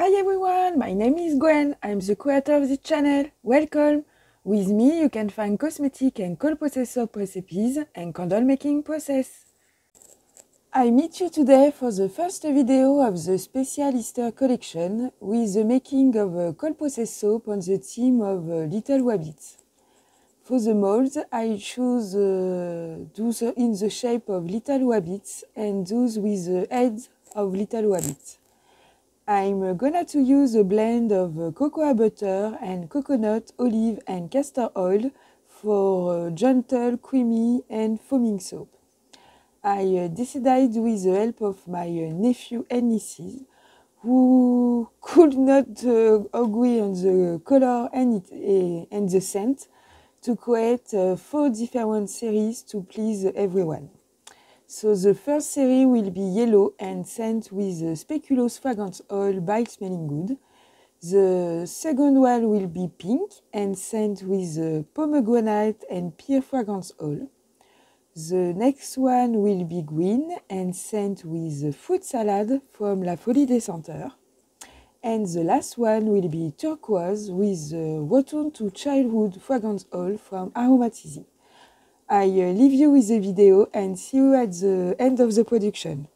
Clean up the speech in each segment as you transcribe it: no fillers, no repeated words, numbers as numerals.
Hi everyone, my name is Gwen. I'm the creator of this channel. Welcome! With me you can find cosmetic and cold process soap recipes and candle making process. I meet you today for the first video of the special Easter collection with the making of a cold process soap on the theme of little rabbits. For the molds, I choose those in the shape of little rabbits and those with the heads of little rabbits. I'm gonna to use a blend of cocoa butter and coconut, olive and castor oil for gentle, creamy and foaming soap. I decided with the help of my nephew and nieces who could not agree on the color and the scent to create 4 different series to please everyone. So the first series will be yellow and scent with Speculos fragrance oil by Smelling Good. The second one will be pink and scent with pomegranate and pear fragrance oil. The next one will be green and scent with fruit salad from La Folie des Senteurs. And the last one will be turquoise with Return to Childhood fragrance oil from Aromatizy. I leave you with the video and see you at the end of the production.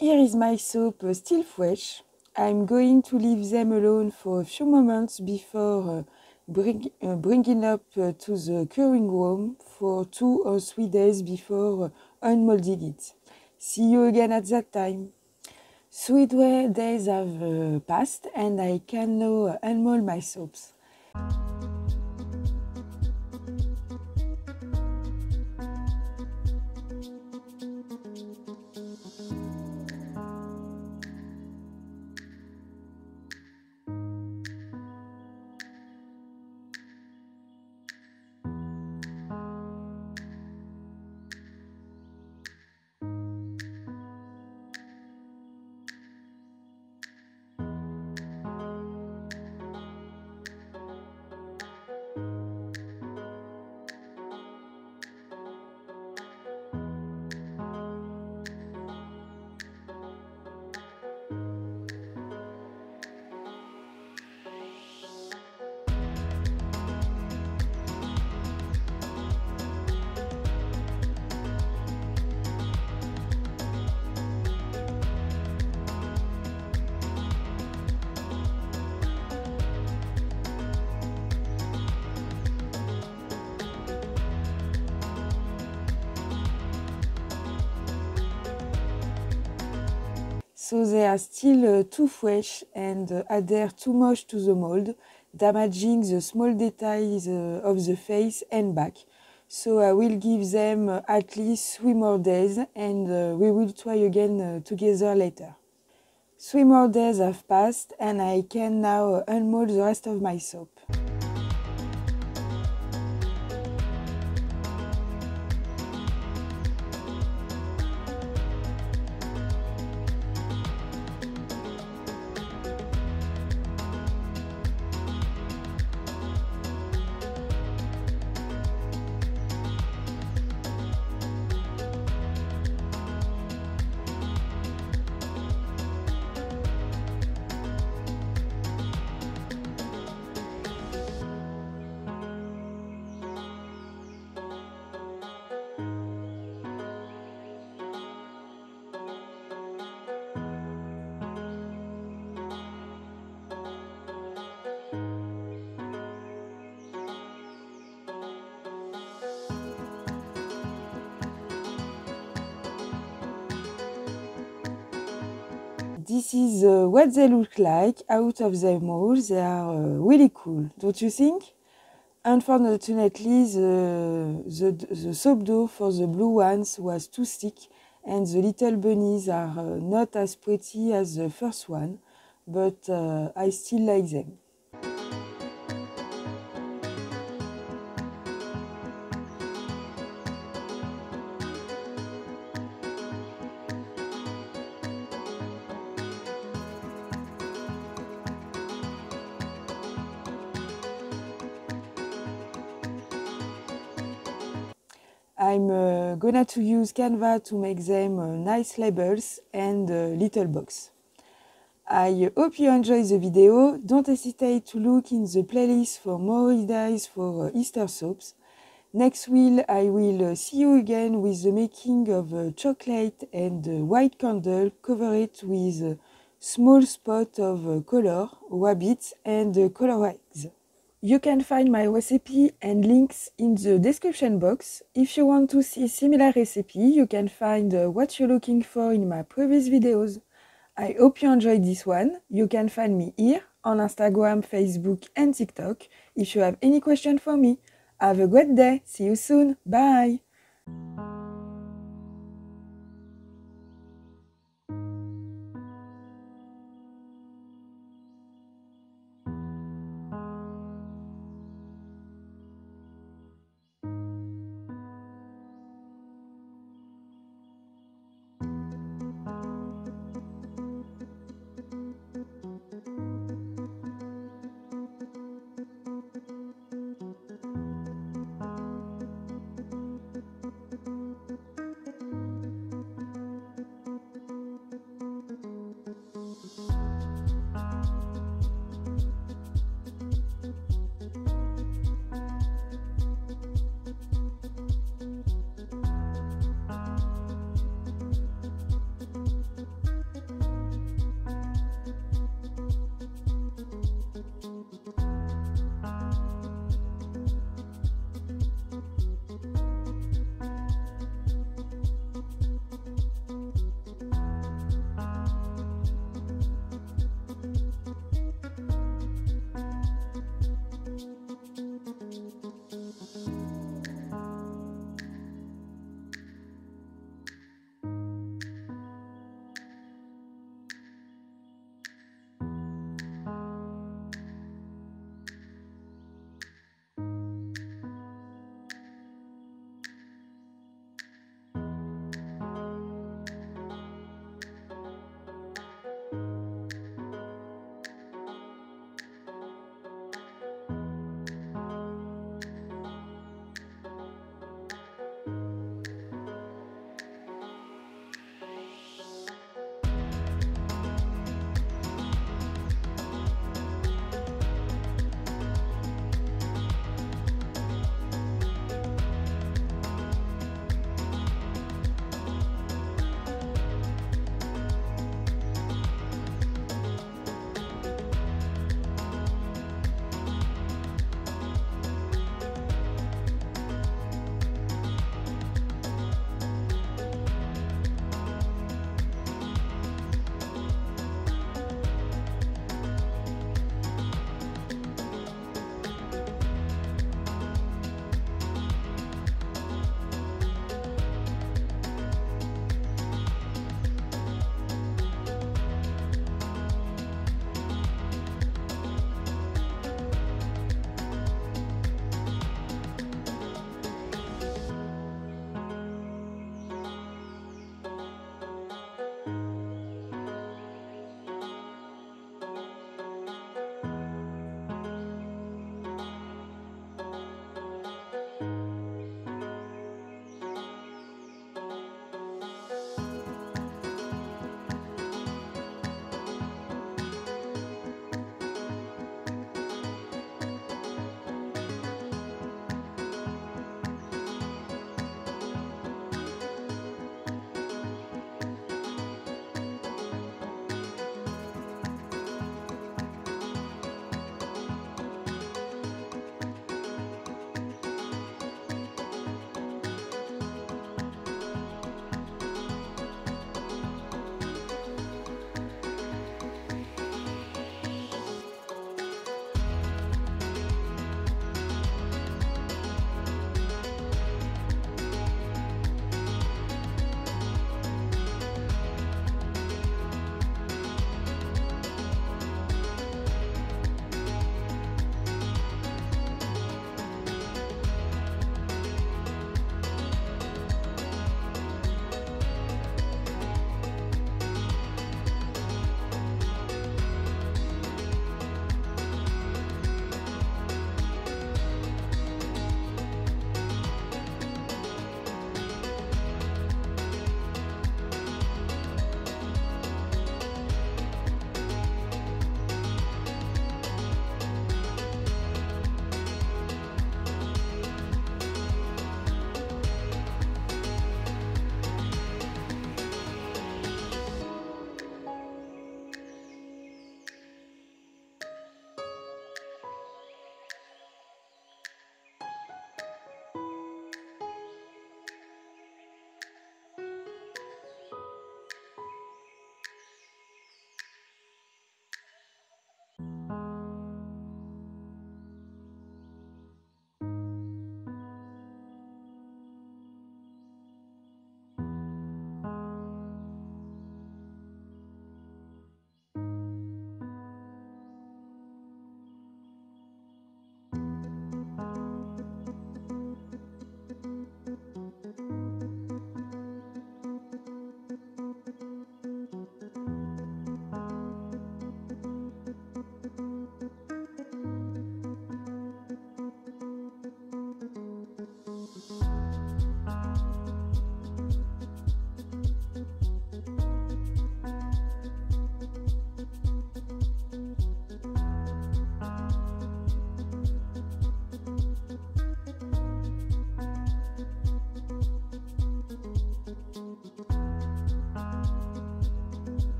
Here is my soap still fresh. I'm going to leave them alone for a few moments before bringing up to the curing room for 2 or 3 days before unmolding it. See you again at that time. 3 days have passed and I can now unmold my soaps. So they are still too fresh and adhere too much to the mold, damaging the small details of the face and back. So I will give them at least 3 more days and we will try again together later. 3 more days have passed and I can now unmold the rest of my soap. This is what they look like out of the mold. They are really cool, don't you think? Unfortunately, the soap dough for the blue ones was too thick and the little bunnies are not as pretty as the first one, but I still like them. I'm gonna to use Canva to make them nice labels and little box. I hope you enjoy the video. Don't hesitate to look in the playlist for more ideas for Easter soaps. Next week I will see you again with the making of a chocolate and white candle covered with a small spot of color, rabbits and color eggs. You can find my recipe and links in the description box. If you want to see similar recipe, you can find what you're looking for in my previous videos. I hope you enjoyed this one. You can find me here on Instagram, Facebook and TikTok if you have any question for me. Have a great day. See you soon. Bye.